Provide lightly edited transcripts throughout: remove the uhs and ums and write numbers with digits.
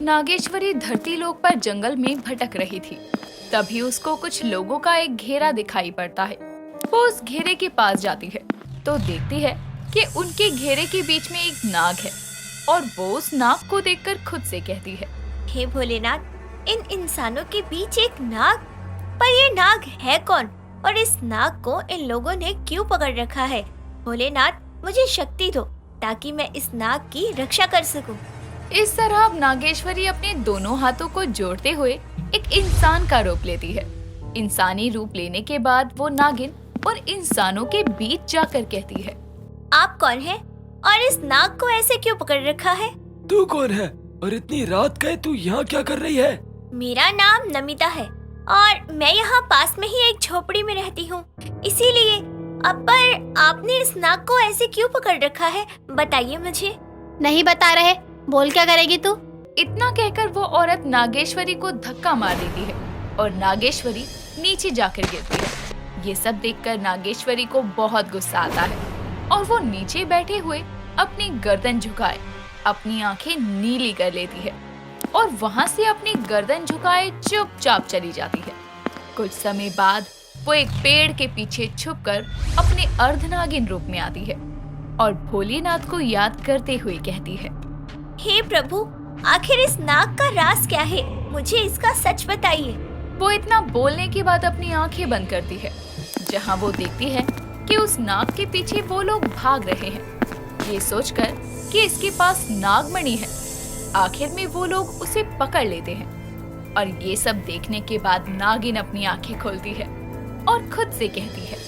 नागेश्वरी धरती लोक पर जंगल में भटक रही थी। तभी उसको कुछ लोगों का एक घेरा दिखाई पड़ता है। वो उस घेरे के पास जाती है तो देखती है कि उनके घेरे के बीच में एक नाग है और वो उस नाग को देखकर खुद से कहती है, हे भोलेनाथ, इन इंसानों के बीच एक नाग, पर ये नाग है कौन और इस नाग को इन लोगों ने क्यों पकड़ रखा है? भोलेनाथ, मुझे शक्ति दो ताकि मैं इस नाग की रक्षा कर सकूं। इस तरह अब नागेश्वरी अपने दोनों हाथों को जोड़ते हुए एक इंसान का रूप लेती है। इंसानी रूप लेने के बाद वो नागिन और इंसानों के बीच जाकर कहती है, आप कौन हैं और इस नाग को ऐसे क्यों पकड़ रखा है? तू कौन है और इतनी रात गए तू यहाँ क्या कर रही है? मेरा नाम नमिता है और मैं यहाँ पास में ही एक झोपड़ी में रहती हूँ, इसीलिए। अब पर आपने इस नाग को ऐसे क्यों पकड़ रखा है, बताइए मुझे। नहीं बता रहे, बोल क्या करेगी तू? इतना कहकर वो औरत नागेश्वरी को धक्का मार देती है और नागेश्वरी नीचे जाकर गिरती है। ये सब देखकर नागेश्वरी को बहुत गुस्सा आता है और वो नीचे बैठे हुए अपनी गर्दन झुकाए अपनी आंखें नीली कर लेती है और वहाँ से अपनी गर्दन झुकाए चुपचाप चली जाती है। कुछ समय बाद वो एक पेड़ के पीछे छुपकर अपने अर्धनागिन रूप में आती है और भोलेनाथ को याद करते हुए कहती है, हे प्रभु, आखिर इस नाग का राज क्या है? मुझे इसका सच बताइए। वो इतना बोलने के बाद अपनी आंखें बंद करती है, जहाँ वो देखती है कि उस नाग के पीछे वो लोग भाग रहे हैं, ये सोचकर कि इसके पास नागमणि है। आखिर में वो लोग उसे पकड़ लेते हैं और ये सब देखने के बाद नागिन अपनी आंखें खोलती है और खुद से कहती है,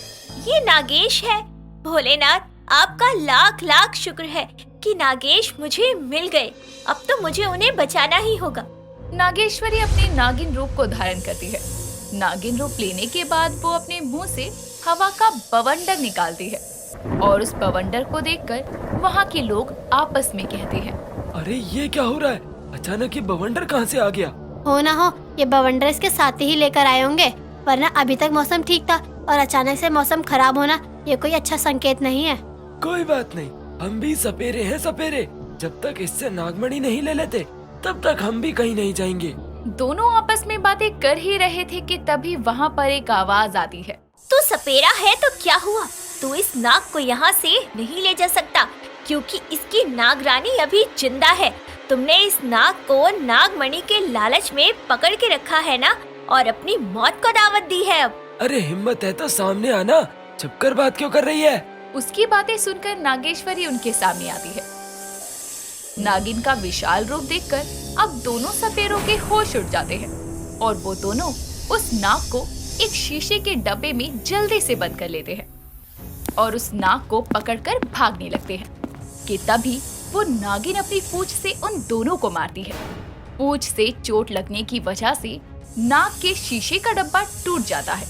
ये नागेश है। भोलेनाथ, आपका लाख लाख शुक्र है कि नागेश मुझे मिल गए। अब तो मुझे उन्हें बचाना ही होगा। नागेश्वरी अपने नागिन रूप को धारण करती है। नागिन रूप लेने के बाद वो अपने मुंह से हवा का बवंडर निकालती है और उस बवंडर को देखकर वहाँ के लोग आपस में कहते हैं, अरे ये क्या हो रहा है? अचानक ये बवंडर कहाँ से आ गया? हो ना हो ये बवंडर इसके साथ ही लेकर आए होंगे, वरना अभी तक मौसम ठीक था और अचानक से मौसम खराब होना ये कोई अच्छा संकेत नहीं है। कोई बात नहीं, हम भी सपेरे हैं सपेरे। जब तक इससे नागमणि नहीं ले लेते तब तक हम भी कहीं नहीं जाएंगे। दोनों आपस में बातें कर ही रहे थे कि तभी वहाँ पर एक आवाज आती है, तू सपेरा है तो क्या हुआ? तू इस नाग को यहाँ से नहीं ले जा सकता क्योंकि इसकी नागरानी अभी जिंदा है। तुमने इस नाग को नागमणि के लालच में पकड़ के रखा है ना, और अपनी मौत को दावत दी है अब। अरे हिम्मत है तो सामने आना, छुपकर बात क्यों कर रही है? उसकी बातें सुनकर नागेश्वरी उनके सामने आती है। नागिन का विशाल रूप देखकर अब दोनों सपेरों के होश उड़ जाते हैं और वो दोनों उस नाग को एक शीशे के डब्बे में जल्दी से बंद कर लेते हैं और उस नाग को पकड़कर भागने लगते हैं कि तभी वो नागिन अपनी पूंछ से उन दोनों को मारती है। पूंछ से चोट लगने की वजह से नाग के शीशे का डब्बा टूट जाता है।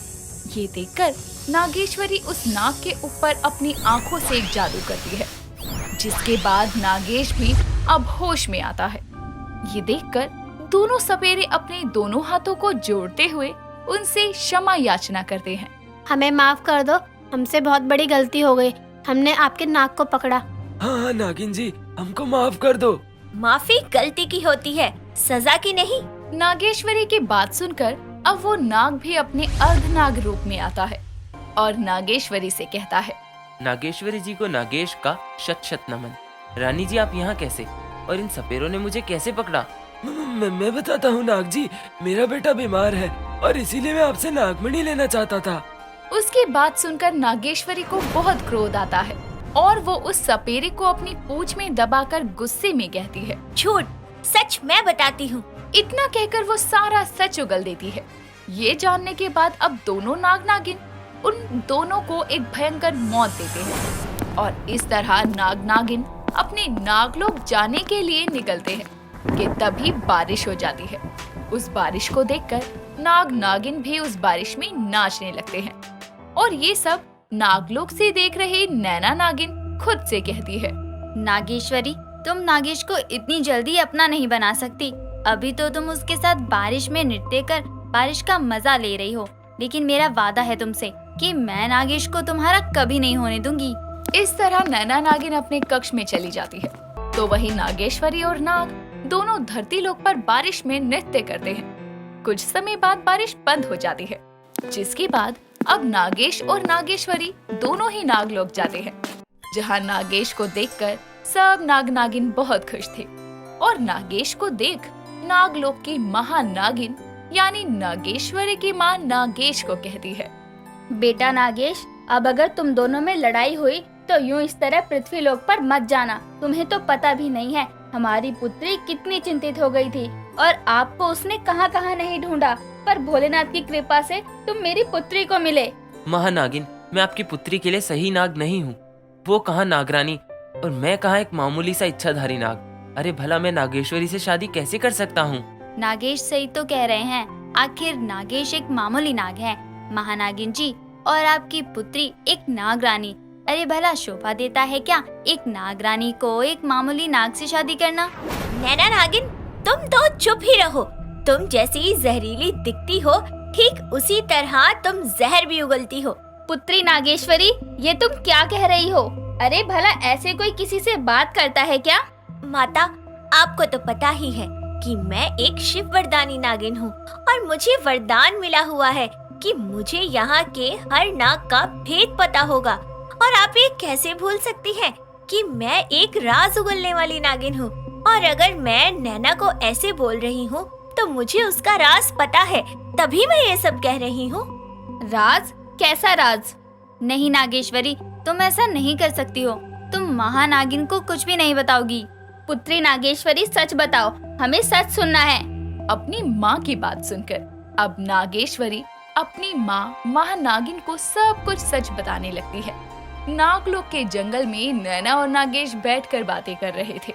ये देखकर नागेश्वरी उस नाग के ऊपर अपनी आंखों से एक जादू करती है, जिसके बाद नागेश भी अब होश में आता है। ये देखकर दोनों सपेरे अपने दोनों हाथों को जोड़ते हुए उनसे क्षमा याचना करते हैं। हमें माफ कर दो, हमसे बहुत बड़ी गलती हो गई, हमने आपके नाक को पकड़ा। हाँ नागिन जी, हमको माफ कर दो। माफी गलती की होती है, सजा की नहीं। नागेश्वरी की बात सुनकर अब वो नाग भी अपने अर्धनाग रूप में आता है और नागेश्वरी से कहता है, नागेश्वरी जी को नागेश का शत शत नमन। रानी जी, आप यहाँ कैसे? और इन सपेरों ने मुझे कैसे पकड़ा? मैं बताता हूँ नाग जी, मेरा बेटा बीमार है और इसीलिए मैं आपसे नागमणि लेना चाहता था। उसकी बात सुनकर नागेश्वरी को बहुत क्रोध आता है और वो उस सपेरे को अपनी पूंछ में दबाकर गुस्से में कहती है, झूठ, सच मैं बताती हूँ। इतना कहकर वो सारा सच उगल देती है। ये जानने के बाद अब दोनों नाग नागिन उन दोनों को एक भयंकर मौत देते हैं और इस तरह नाग नागिन अपने नागलोक जाने के लिए निकलते हैं कि तभी बारिश हो जाती है। उस बारिश को देखकर नाग नागिन भी उस बारिश में नाचने लगते हैं और ये सब नागलोक से देख रही नैना नागिन खुद से कहती है, नागेश्वरी, तुम नागेश को इतनी जल्दी अपना नहीं बना सकती। अभी तो तुम उसके साथ बारिश में नृत्य कर बारिश का मजा ले रही हो, लेकिन मेरा वादा है तुमसे कि मैं नागेश को तुम्हारा कभी नहीं होने दूंगी। इस तरह नैना नागिन अपने कक्ष में चली जाती है तो वही नागेश्वरी और नाग दोनों धरती लोक पर बारिश में नृत्य करते हैं। कुछ समय बाद बारिश बंद हो जाती है, जिसके बाद अब नागेश और नागेश्वरी दोनों ही नागलोक जाते हैं, जहाँ नागेश को देखकर सब नाग नागिन बहुत खुश थे। और नागेश को देख नागलोक की महान नागिन यानी नागेश्वरी की माँ नागेश को कहती है, बेटा नागेश, अब अगर तुम दोनों में लड़ाई हुई तो यूं इस तरह पृथ्वी लोक पर मत जाना। तुम्हें तो पता भी नहीं है हमारी पुत्री कितनी चिंतित हो गई थी और आपको उसने कहाँ कहाँ नहीं ढूंढा, पर भोलेनाथ की कृपा से तुम मेरी पुत्री को मिले। महानागिन, मैं आपकी पुत्री के लिए सही नाग नहीं हूँ। वो कहाँ नागरानी और मैं कहाँ एक मामूली सा इच्छाधारी नाग। अरे भला मैं नागेश्वरी से शादी कैसे कर सकता हूँ? नागेश सही तो कह रहे हैं। आखिर नागेश एक मामूली नाग है महानागिन जी, और आपकी पुत्री एक नागरानी। अरे भला शोभा देता है क्या एक नागरानी को एक मामूली नाग से शादी करना? नैना नागिन, तुम तो चुप ही रहो। तुम जैसी जहरीली दिखती हो, ठीक उसी तरह तुम जहर भी उगलती हो। पुत्री नागेश्वरी, ये तुम क्या कह रही हो? अरे भला ऐसे कोई किसी से बात करता है क्या? माता, आपको तो पता ही है कि मैं एक शिव वरदानी नागिन हूँ और मुझे वरदान मिला हुआ है कि मुझे यहाँ के हर नाग का भेद पता होगा। और आप ये कैसे भूल सकती हैं कि मैं एक राज उगलने वाली नागिन हूँ, और अगर मैं नैना को ऐसे बोल रही हूँ तो मुझे उसका राज पता है, तभी मैं ये सब कह रही हूँ। राज? कैसा राज? नहीं नागेश्वरी, तुम ऐसा नहीं कर सकती हो। तुम महानागिन को कुछ भी नहीं बताओगी। पुत्री नागेश्वरी, सच बताओ, हमें सच सुनना है। अपनी माँ की बात सुनकर अब नागेश्वरी अपनी माँ महानागिन को सब कुछ सच बताने लगती है। नागलोक के जंगल में नैना और नागेश बैठकर बातें कर रहे थे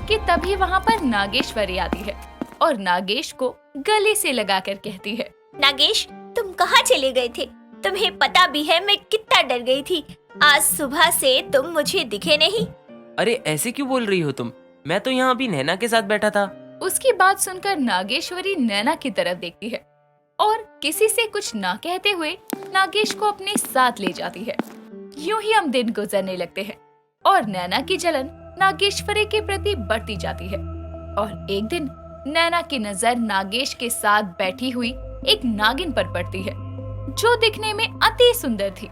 कि तभी वहाँ पर नागेश्वरी आती है और नागेश को गले से लगाकर कहती है, नागेश, तुम कहाँ चले गए थे? तुम्हें पता भी है मैं कितना डर गई थी। आज सुबह से तुम मुझे दिखे नहीं। अरे ऐसे क्यों बोल रही हो तुम? मैं तो यहाँ अभी नैना के साथ बैठा था। उसकी बात सुनकर नागेश्वरी नैना की तरफ देखती है और किसी से कुछ ना कहते हुए नागेश को अपने साथ ले जाती है। यूं ही हम दिन गुजरने लगते हैं और नैना की जलन नागेश्वरी के प्रति बढ़ती जाती है। और एक दिन नैना की नजर नागेश के साथ बैठी हुई एक नागिन पर पड़ती है, जो दिखने में अति सुंदर थी।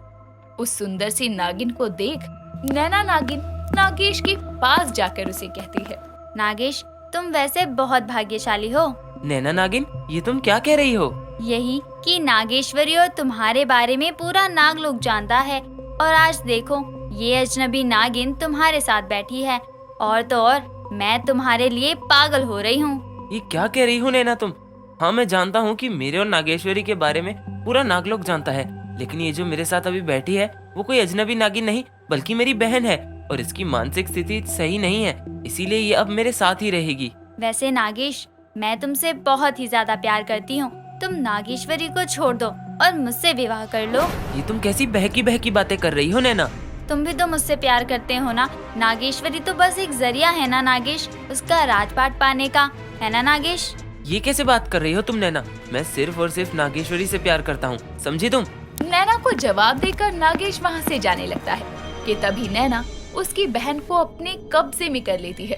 उस सुंदर सी नागिन को देख नैना नागिन नागेश के पास जाकर उसे कहती है, नागेश, तुम वैसे बहुत भाग्यशाली हो। नैना नागिन, ये तुम क्या कह रही हो? यही कि नागेश्वरी और तुम्हारे बारे में पूरा नागलोक जानता है, और आज देखो ये अजनबी नागिन तुम्हारे साथ बैठी है, और तो और मैं तुम्हारे लिए पागल हो रही हूँ। ये क्या कह रही हो नैना तुम? हाँ, मैं जानता हूँ कि मेरे और नागेश्वरी के बारे में पूरा नागलोक जानता है, लेकिन ये जो मेरे साथ अभी बैठी है वो कोई अजनबी नागिन नहीं बल्कि मेरी बहन है, और इसकी मानसिक स्थिति सही नहीं है, इसीलिए ये अब मेरे साथ ही रहेगी। वैसे नागेश, मैं तुमसे बहुत ही ज्यादा प्यार करती हूँ। तुम नागेश्वरी को छोड़ दो और मुझसे विवाह कर लो। ये तुम कैसी बहकी बहकी बातें कर रही हो नैना? तुम भी तो मुझसे प्यार करते हो ना। नागेश्वरी तो बस एक जरिया है ना नागेश, उसका राजपाट पाने का, है ना नागेश? ये कैसे बात कर रही हो तुम नैना? मैं सिर्फ और सिर्फ नागेश्वरी से प्यार करता हूँ, समझी तुम? नैना को जवाब देकर नागेश वहाँ से जाने लगता है कि तभी नैना उसकी बहन को अपने कब्जे में कर लेती है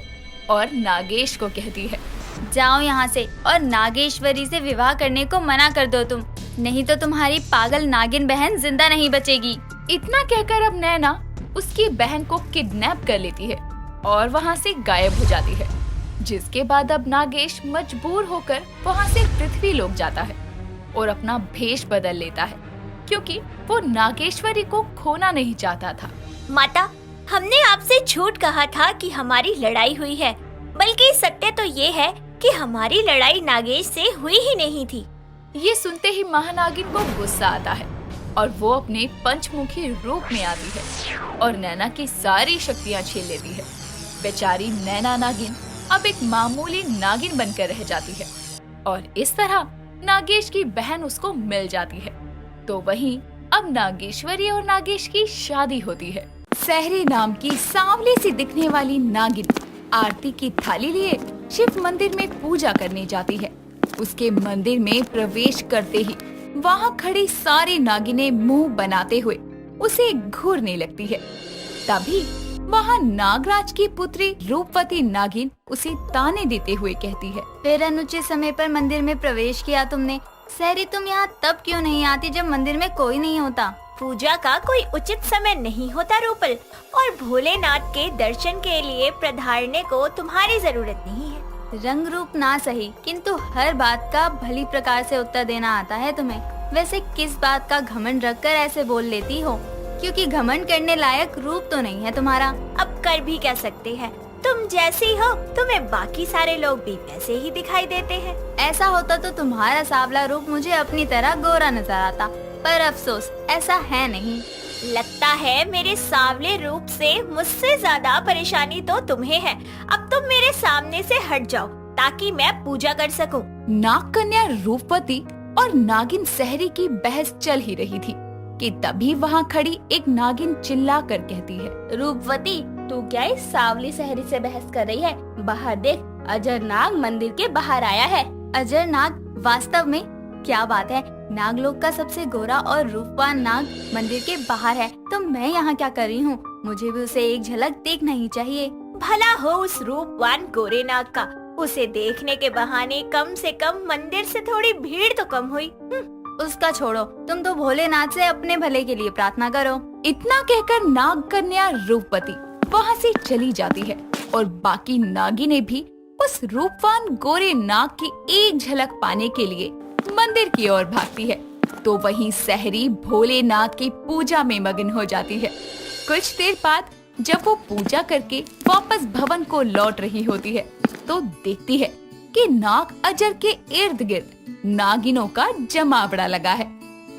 और नागेश को कहती है, जाओ यहाँ से और नागेश्वरी से विवाह करने को मना कर दो तुम, नहीं तो तुम्हारी पागल नागिन बहन जिंदा नहीं बचेगी। इतना कहकर अब नैना उसकी बहन को किडनैप कर लेती है और वहाँ से गायब हो जाती है, जिसके बाद अब नागेश मजबूर होकर वहाँ से पृथ्वी लोक जाता है और अपना भेष बदल लेता है, क्योंकि वो नागेश्वरी को खोना नहीं चाहता था। माता, हमने आपसे झूठ कहा था कि हमारी लड़ाई हुई है, बल्कि सत्य तो ये है कि हमारी लड़ाई नागेश से हुई ही नहीं थी। ये सुनते ही महानागिन को गुस्सा आता है और वो अपने पंचमुखी रूप में आती है और नैना की सारी शक्तियाँ छीन लेती है। बेचारी नैना नागिन अब एक मामूली नागिन बनकर रह जाती है और इस तरह नागेश की बहन उसको मिल जाती है। तो वहीं अब नागेश्वरी और नागेश की शादी होती है। सहरी नाम की सांवली सी दिखने वाली नागिन आरती की थाली लिए शिव मंदिर में पूजा करने जाती है। उसके मंदिर में प्रवेश करते ही वहाँ खड़ी सारी नागिनें मुंह बनाते हुए उसे घूरने लगती है। तभी वहाँ नागराज की पुत्री रूपवती नागिन उसे ताने देते हुए कहती है। फिर अनुचित समय पर मंदिर में प्रवेश किया तुमने। सहरी, तुम यहाँ तब क्यों नहीं आती जब मंदिर में कोई नहीं होता? पूजा का कोई उचित समय नहीं होता रूपल, और भोलेनाथ के दर्शन के लिए पधारने को तुम्हारी जरूरत नहीं है। रंग रूप ना सही, किंतु हर बात का भली प्रकार से उत्तर देना आता है तुम्हें। वैसे किस बात का घमंड रखकर ऐसे बोल लेती हो? क्योंकि घमंड करने लायक रूप तो नहीं है तुम्हारा। अब कर भी क्या सकते हैं, तुम जैसी हो तुम्हें बाकी सारे लोग भी वैसे ही दिखाई देते हैं। ऐसा होता तो तुम्हारा सांवला रूप मुझे अपनी तरह गोरा नजर आता, पर अफसोस ऐसा है नहीं। लगता है मेरे सांवले रूप से मुझसे ज्यादा परेशानी तो तुम्हें है। अब तुम मेरे सामने से हट जाओ ताकि मैं पूजा कर सकूं। नाग कन्या रूपवती और नागिन सहरी की बहस चल ही रही थी कि तभी वहाँ खड़ी एक नागिन चिल्ला कर कहती है, रूपवती, तू क्या इस सावली सहरी से बहस कर रही है? बाहर देख, अजर नाग मंदिर के बाहर आया है। अजर नाग? वास्तव में क्या बात है, नागलोक का सबसे गोरा और रूपवान नाग मंदिर के बाहर है, तो मैं यहाँ क्या कर रही हूँ? मुझे भी उसे एक झलक देखना ही चाहिए। भला हो उस रूपवान गोरे नाग का, उसे देखने के बहाने कम से कम मंदिर से थोड़ी भीड़ तो कम हुई। उसका छोड़ो, तुम तो भोलेनाथ से अपने भले के लिए प्रार्थना करो। इतना कहकर नाग कन्या रूपवती वहाँ से चली जाती है और बाकी नागिनें भी उस रूपवान गोरे नाग की एक झलक पाने के लिए मंदिर की ओर भागती है। तो वहीं सहरी भोलेनाथ की पूजा में मगन हो जाती है। कुछ देर बाद जब वो पूजा करके वापस भवन को लौट रही होती है तो देखती है कि नाग अजर के इर्द गिर्द नागिनों का जमावड़ा लगा है,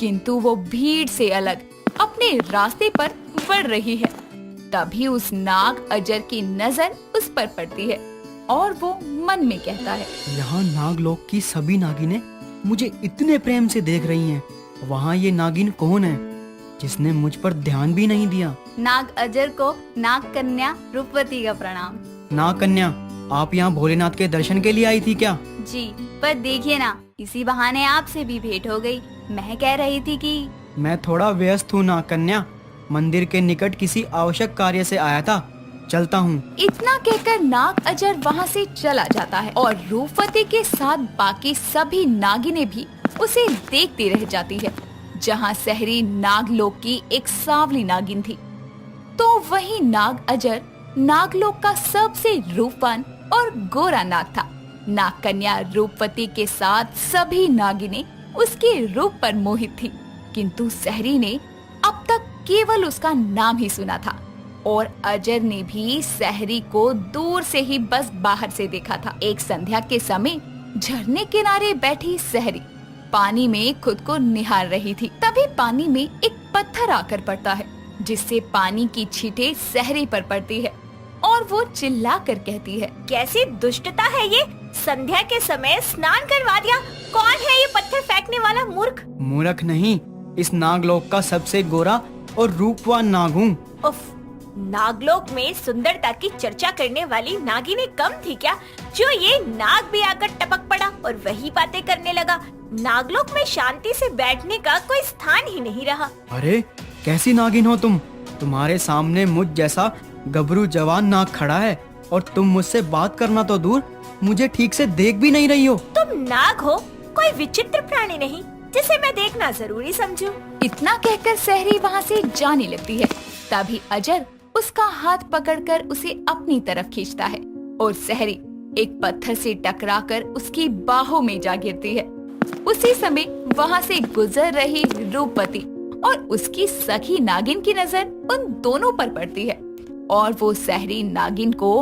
किंतु वो भीड़ से अलग अपने रास्ते पर बढ़ रही है। तभी उस नाग अजर की नजर उस पर पड़ती है और वो मन में कहता है, यहाँ नागलोक की सभी नागिनें मुझे इतने प्रेम से देख रही हैं, वहाँ ये नागिन कौन है जिसने मुझ पर ध्यान भी नहीं दिया? नाग अजर को नाग कन्या रूपवती का प्रणाम। नाग कन्या, आप यहाँ भोलेनाथ के दर्शन के लिए आई थी क्या? जी, पर देखिए ना, इसी बहाने आपसे भी भेंट हो गई। मैं कह रही थी कि मैं थोड़ा व्यस्त हूँ नाग कन्या, मंदिर के निकट किसी आवश्यक कार्य से आया था, चलता हूँ। इतना कहकर नाग अजर वहाँ से चला जाता है और रूपवती के साथ बाकी सभी नागिनें भी उसे देखती रह जाती है। जहाँ सहरी नागलोक की एक सांवली नागिन थी, तो वही नाग अजर नागलोक का सबसे रूपवान और गोरा नाग था। नाग कन्या रूपवती के साथ सभी नागिनें उसके रूप पर मोहित थी, किंतु सहरी ने अब तक केवल उसका नाम ही सुना था और अजर ने भी सहरी को दूर से ही बस बाहर से देखा था। एक संध्या के समय झरने किनारे बैठी सहरी पानी में खुद को निहार रही थी। तभी पानी में एक पत्थर आकर पड़ता है, जिससे पानी की छींटे सहरी पर पड़ती है और वो चिल्ला कर कहती है, कैसी दुष्टता है ये, संध्या के समय स्नान करवा दिया। कौन है ये पत्थर फेंकने वाला मूर्ख? मूर्ख नहीं, इस नागलोक का सबसे गोरा और रूपवान नाग हूँ। उफ, नागलोक में सुंदरता की चर्चा करने वाली नागिनें कम थी क्या, जो ये नाग भी आकर टपक पड़ा और वही बातें करने लगा। नागलोक में शांति से बैठने का कोई स्थान ही नहीं रहा। अरे कैसी नागिन हो तुम? तुम्हारे सामने मुझ जैसा गबरू जवान नाग खड़ा है और तुम मुझसे बात करना तो दूर, मुझे ठीक से देख भी नहीं रही हो। तुम नाग हो, कोई विचित्र प्राणी नहीं जिसे मैं देखना जरूरी समझूं। इतना कहकर सहरी वहाँ से जाने लगती है। तभी अजर उसका हाथ पकड़कर उसे अपनी तरफ खींचता है और सहरी एक पत्थर से टकराकर उसकी बाहों में जा गिरती है। उसी समय वहाँ से गुजर रही रूपवती और उसकी सखी नागिन की नजर उन दोनों पर पड़ती है और वो सहरी नागिन को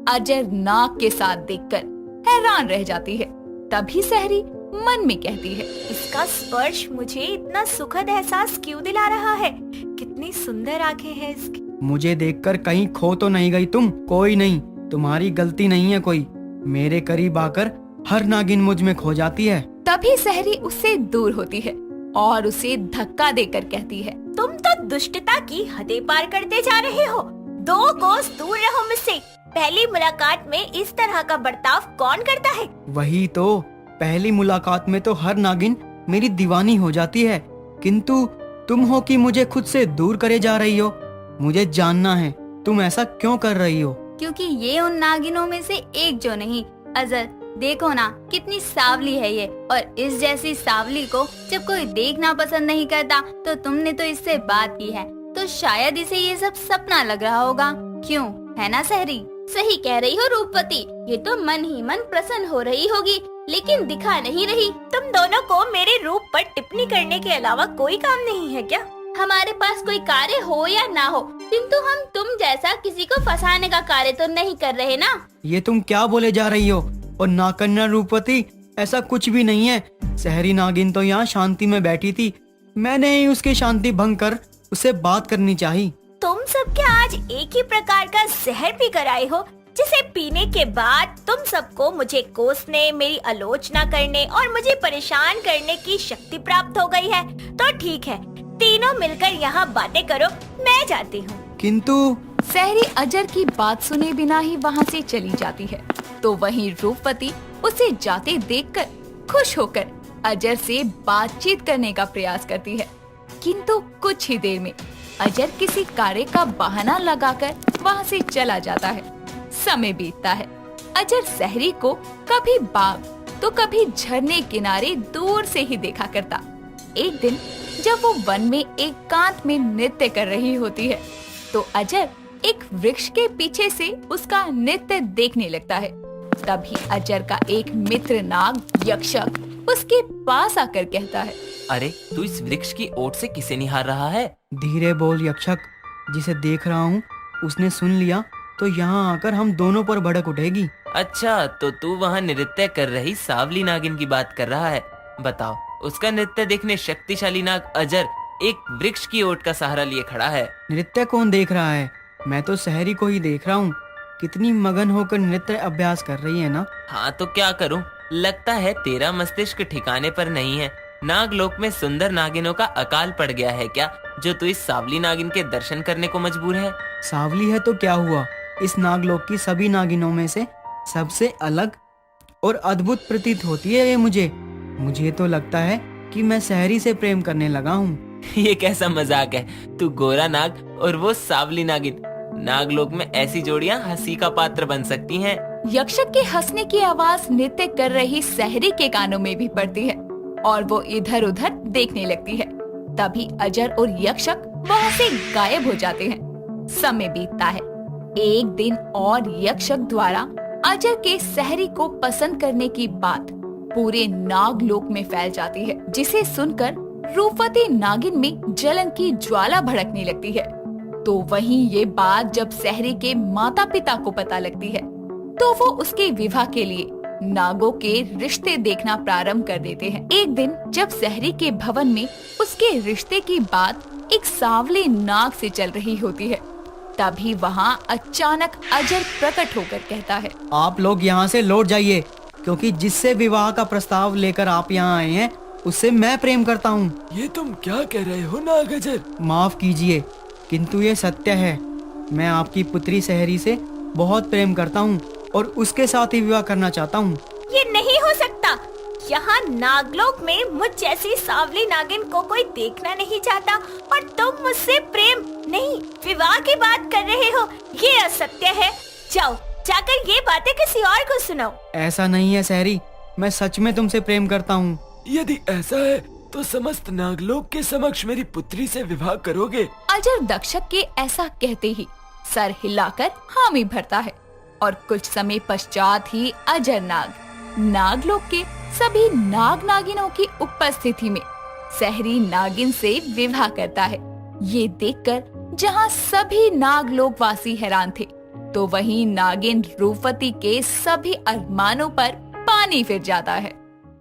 अजर नाग के साथ देखकर हैरान रह जाती है। तभी सहरी मन में कहती है, इसका स्पर्श मुझे इतना सुखद एहसास क्यों दिला रहा है? कितनी सुंदर आंखें हैं इसकी। मुझे देखकर कहीं खो तो नहीं गई तुम? कोई नहीं, तुम्हारी गलती नहीं है कोई। मेरे करीब आकर हर नागिन मुझ में खो जाती है। तभी सहरी उससे दूर होती है और उसे धक्का देकर कहती है, तुम तो दुष्टता की हदें पार करते जा रहे हो। 2 कोस दूर रहो मुझसे। पहली मुलाकात में इस तरह का बर्ताव कौन करता है? वही तो, पहली मुलाकात में तो हर नागिन मेरी दीवानी हो जाती है, किंतु तुम हो कि मुझे खुद से दूर करे जा रही हो। मुझे जानना है तुम ऐसा क्यों कर रही हो? क्योंकि ये उन नागिनों में से एक जो नहीं। अजर देखो ना कितनी सावली है ये, और इस जैसी सावली को जब कोई देखना पसंद नहीं करता तो तुमने तो इससे बात की है, तो शायद इसे ये सब सपना लग रहा होगा, क्यों है ना सहरी? सही कह रही हो रूपवती, ये तो मन ही मन प्रसन्न हो रही होगी, लेकिन दिखा नहीं रही। तुम दोनों को मेरे रूप पर टिप्पणी करने के अलावा कोई काम नहीं है क्या? हमारे पास कोई कार्य हो या ना हो, किंतु हम तुम जैसा किसी को फंसाने का कार्य तो नहीं कर रहे ना। ये तुम क्या बोले जा रही हो? और नाकन्या रूपवती, ऐसा कुछ भी नहीं है। शहरी नागिन तो यहाँ शांति में बैठी थी, मैंने ही उसकी शांति भंग कर उससे बात करनी चाहिए। तुम सब क्या आज एक ही प्रकार का जहर पी कर आए हो, जिसे पीने के बाद तुम सबको मुझे कोसने, मेरी आलोचना करने और मुझे परेशान करने की शक्ति प्राप्त हो गई है? तो ठीक है, तीनों मिलकर यहाँ बातें करो, मैं जाती हूँ। किंतु सहरी अजर की बात सुने बिना ही वहाँ से चली जाती है। तो वहीं रूपवती उसे जाते देखकर खुश होकर अजर से बातचीत करने का प्रयास करती है, किंतु कुछ ही देर में अजर किसी कार्य का बहाना लगाकर वहाँ से चला जाता है। समय बीतता है। अजर सहरी को कभी बाग तो कभी झरने किनारे दूर से ही देखा करता। एक दिन जब वो वन में एकांत में नृत्य कर रही होती है, तो अजर एक वृक्ष के पीछे से उसका नृत्य देखने लगता है। तभी अजर का एक मित्र नाग यक्षक उसके पास आकर कहता है, अरे तू इस वृक्ष की ओट से किसे निहार रहा है? धीरे बोल यक्षक, जिसे देख रहा हूँ उसने सुन लिया तो यहाँ आकर हम दोनों पर भड़क उठेगी। अच्छा, तो तू वहाँ नृत्य कर रही सावली नागिन की बात कर रहा है। बताओ, उसका नृत्य देखने शक्तिशाली नाग अजर एक वृक्ष की ओट का सहारा लिए खड़ा है। नृत्य कौन देख रहा है? मैं तो शहरी को ही देख रहा हूँ, कितनी मगन होकर नृत्य अभ्यास कर रही है ना। हाँ तो क्या करूँ, लगता है तेरा मस्तिष्क ठिकाने पर नहीं है। नागलोक में सुंदर नागिनों का अकाल पड़ गया है क्या, जो तू इस सावली नागिन के दर्शन करने को मजबूर है? सावली है तो क्या हुआ, इस नागलोक की सभी नागिनों में से सबसे अलग और अद्भुत प्रतीत होती है ये मुझे तो लगता है कि मैं शहरी से प्रेम करने लगा हूँ। ये कैसा मजाक है? तू गोरा नाग और वो सावली नागिन, नागलोक में ऐसी जोड़ियां हंसी का पात्र बन सकती हैं। यक्षक के हंसने की आवाज नृत्य कर रही सहरी के कानों में भी पड़ती है और वो इधर उधर देखने लगती है। तभी अजर और यक्षक वहाँ से गायब हो जाते हैं। समय बीतता है। एक दिन और यक्षक द्वारा अजर के सहरी को पसंद करने की बात पूरे नागलोक में फैल जाती है, जिसे सुनकर रूपवती नागिन में जलन की ज्वाला भड़कने लगती है। तो वहीं ये बात जब सहरी के माता पिता को पता लगती है, तो वो उसके विवाह के लिए नागों के रिश्ते देखना प्रारंभ कर देते हैं। एक दिन जब सहरी के भवन में उसके रिश्ते की बात एक सावले नाग से चल रही होती है, तभी वहाँ अचानक अजर प्रकट होकर कहता है, आप लोग यहाँ से लौट जाइए, क्योंकि जिससे विवाह का प्रस्ताव लेकर आप यहाँ आए हैं उससे मैं प्रेम करता हूँ। ये तुम क्या कह रहे हो नाग अजर? माफ कीजिए, किंतु ये सत्य है। मैं आपकी पुत्री सहरी से बहुत प्रेम करता हूँ और उसके साथ ही विवाह करना चाहता हूँ। ये नहीं हो सकता। यहाँ नागलोक में मुझ जैसी सावली नागिन को कोई देखना नहीं चाहता और तुम मुझसे प्रेम नहीं विवाह की बात कर रहे हो। ये असत्य है। जाओ जाकर ये बातें किसी और को सुनाओ। ऐसा नहीं है सहरी, मैं सच में तुमसे प्रेम करता हूँ। यदि ऐसा है तो समस्त नागलोक के समक्ष मेरी पुत्री से विवाह करोगे? अजर दक्षक के ऐसा कहते ही सर हिलाकर हामी भरता है और कुछ समय पश्चात ही अजर नाग नागलोक के सभी नाग नागिनों की उपस्थिति में सहरी नागिन से विवाह करता है। ये देखकर जहाँ सभी नागलोक वासी हैरान थे, तो वहीं नागिन रूपवती के सभी अरमानों पर पानी फिर जाता है।